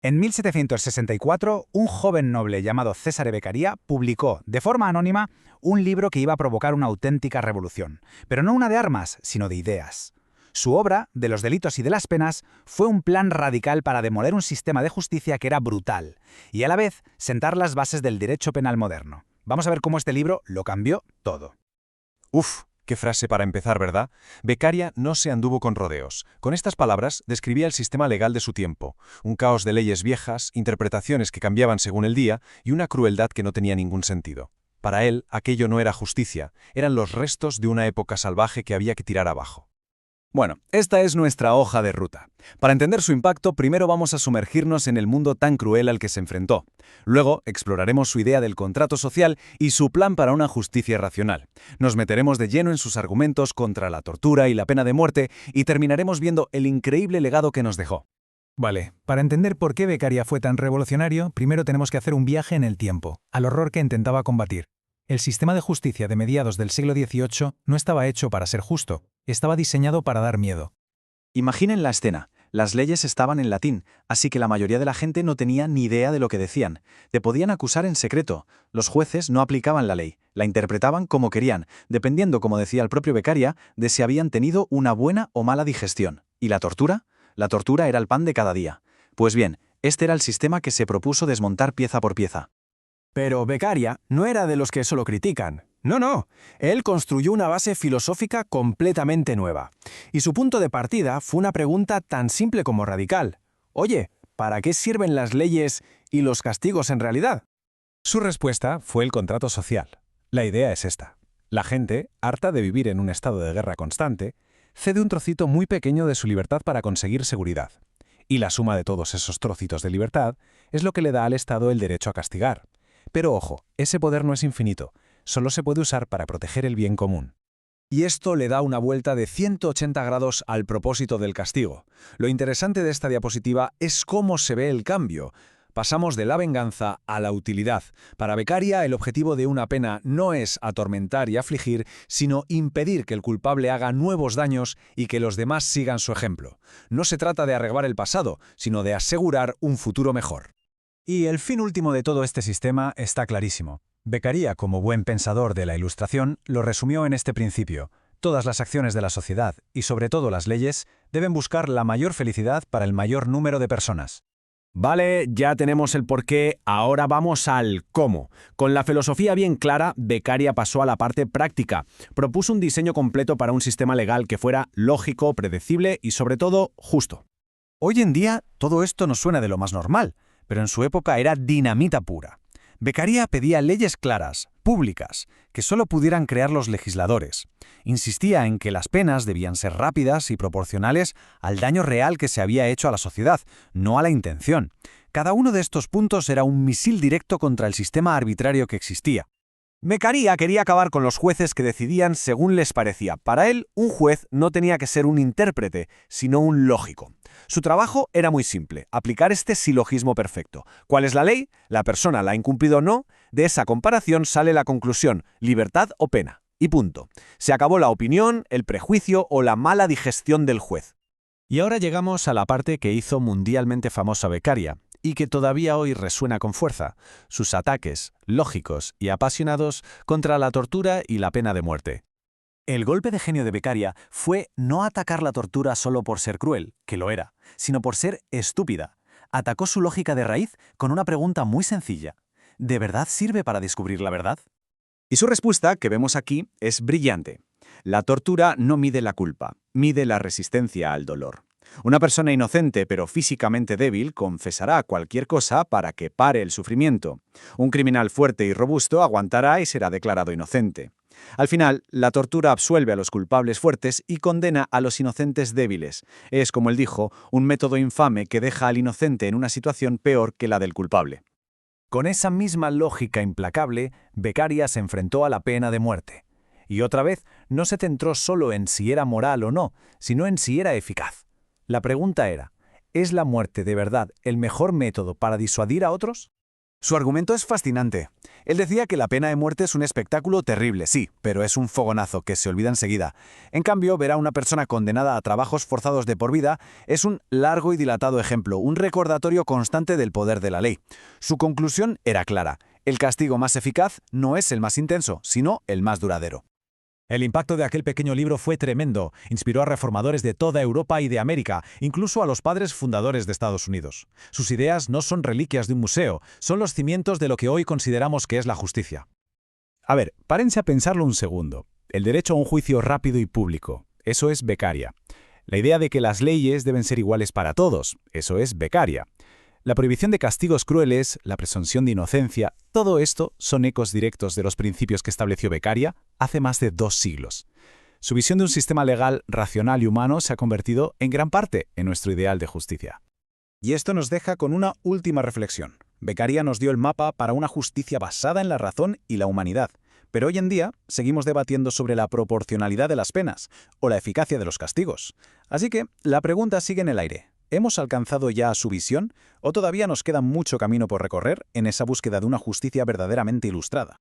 En 1764, un joven noble llamado Cesare Beccaria publicó, de forma anónima, un libro que iba a provocar una auténtica revolución, pero no una de armas, sino de ideas. Su obra, De los delitos y de las penas, fue un plan radical para demoler un sistema de justicia que era brutal, y a la vez sentar las bases del derecho penal moderno. Vamos a ver cómo este libro lo cambió todo. Uf, qué frase para empezar, ¿verdad? Beccaria no se anduvo con rodeos. Con estas palabras describía el sistema legal de su tiempo, un caos de leyes viejas, interpretaciones que cambiaban según el día y una crueldad que no tenía ningún sentido. Para él, aquello no era justicia, eran los restos de una época salvaje que había que tirar abajo. Bueno, esta es nuestra hoja de ruta. Para entender su impacto, primero vamos a sumergirnos en el mundo tan cruel al que se enfrentó. Luego, exploraremos su idea del contrato social y su plan para una justicia racional. Nos meteremos de lleno en sus argumentos contra la tortura y la pena de muerte y terminaremos viendo el increíble legado que nos dejó. Vale, para entender por qué Beccaria fue tan revolucionario, primero tenemos que hacer un viaje en el tiempo, al horror que intentaba combatir. El sistema de justicia de mediados del siglo XVIII no estaba hecho para ser justo, estaba diseñado para dar miedo. Imaginen la escena. Las leyes estaban en latín, así que la mayoría de la gente no tenía ni idea de lo que decían. Te podían acusar en secreto. Los jueces no aplicaban la ley, la interpretaban como querían, dependiendo, como decía el propio Beccaria, de si habían tenido una buena o mala digestión. ¿Y la tortura? La tortura era el pan de cada día. Pues bien, este era el sistema que se propuso desmontar pieza por pieza. Pero Beccaria no era de los que solo critican. No. Él construyó una base filosófica completamente nueva. Y su punto de partida fue una pregunta tan simple como radical. Oye, ¿para qué sirven las leyes y los castigos en realidad? Su respuesta fue el contrato social. La idea es esta. La gente, harta de vivir en un estado de guerra constante, cede un trocito muy pequeño de su libertad para conseguir seguridad. Y la suma de todos esos trocitos de libertad es lo que le da al Estado el derecho a castigar. Pero ojo, ese poder no es infinito, solo se puede usar para proteger el bien común. Y esto le da una vuelta de 180 grados al propósito del castigo. Lo interesante de esta diapositiva es cómo se ve el cambio. Pasamos de la venganza a la utilidad. Para Beccaria, el objetivo de una pena no es atormentar y afligir, sino impedir que el culpable haga nuevos daños y que los demás sigan su ejemplo. No se trata de arreglar el pasado, sino de asegurar un futuro mejor. Y el fin último de todo este sistema está clarísimo. Beccaria, como buen pensador de la Ilustración, lo resumió en este principio. Todas las acciones de la sociedad, y sobre todo las leyes, deben buscar la mayor felicidad para el mayor número de personas. Vale, ya tenemos el porqué, ahora vamos al cómo. Con la filosofía bien clara, Beccaria pasó a la parte práctica. Propuso un diseño completo para un sistema legal que fuera lógico, predecible y sobre todo justo. Hoy en día, todo esto nos suena de lo más normal, pero en su época era dinamita pura. Beccaria pedía leyes claras, públicas, que solo pudieran crear los legisladores. Insistía en que las penas debían ser rápidas y proporcionales al daño real que se había hecho a la sociedad, no a la intención. Cada uno de estos puntos era un misil directo contra el sistema arbitrario que existía. Beccaria quería acabar con los jueces que decidían según les parecía. Para él, un juez no tenía que ser un intérprete, sino un lógico. Su trabajo era muy simple, aplicar este silogismo perfecto. ¿Cuál es la ley? La persona la ha incumplido o no. De esa comparación sale la conclusión, libertad o pena. Y punto. Se acabó la opinión, el prejuicio o la mala digestión del juez. Y ahora llegamos a la parte que hizo mundialmente famosa Beccaria, y que todavía hoy resuena con fuerza, sus ataques, lógicos y apasionados, contra la tortura y la pena de muerte. El golpe de genio de Beccaria fue no atacar la tortura solo por ser cruel, que lo era, sino por ser estúpida. Atacó su lógica de raíz con una pregunta muy sencilla. ¿De verdad sirve para descubrir la verdad? Y su respuesta, que vemos aquí, es brillante. La tortura no mide la culpa, mide la resistencia al dolor. Una persona inocente pero físicamente débil confesará cualquier cosa para que pare el sufrimiento. Un criminal fuerte y robusto aguantará y será declarado inocente. Al final, la tortura absuelve a los culpables fuertes y condena a los inocentes débiles. Es, como él dijo, un método infame que deja al inocente en una situación peor que la del culpable. Con esa misma lógica implacable, Beccaria se enfrentó a la pena de muerte. Y otra vez, no se centró solo en si era moral o no, sino en si era eficaz. La pregunta era, ¿es la muerte de verdad el mejor método para disuadir a otros? Su argumento es fascinante. Él decía que la pena de muerte es un espectáculo terrible, sí, pero es un fogonazo que se olvida enseguida. En cambio, ver a una persona condenada a trabajos forzados de por vida es un largo y dilatado ejemplo, un recordatorio constante del poder de la ley. Su conclusión era clara: el castigo más eficaz no es el más intenso, sino el más duradero. El impacto de aquel pequeño libro fue tremendo. Inspiró a reformadores de toda Europa y de América, incluso a los padres fundadores de Estados Unidos. Sus ideas no son reliquias de un museo, son los cimientos de lo que hoy consideramos que es la justicia. A ver, párense a pensarlo un segundo. El derecho a un juicio rápido y público, eso es Beccaria. La idea de que las leyes deben ser iguales para todos, eso es Beccaria. La prohibición de castigos crueles, la presunción de inocencia, todo esto son ecos directos de los principios que estableció Beccaria hace más de 2 siglos. Su visión de un sistema legal, racional y humano se ha convertido en gran parte en nuestro ideal de justicia. Y esto nos deja con una última reflexión. Beccaria nos dio el mapa para una justicia basada en la razón y la humanidad, pero hoy en día seguimos debatiendo sobre la proporcionalidad de las penas o la eficacia de los castigos. Así que la pregunta sigue en el aire. ¿Hemos alcanzado ya su visión o todavía nos queda mucho camino por recorrer en esa búsqueda de una justicia verdaderamente ilustrada?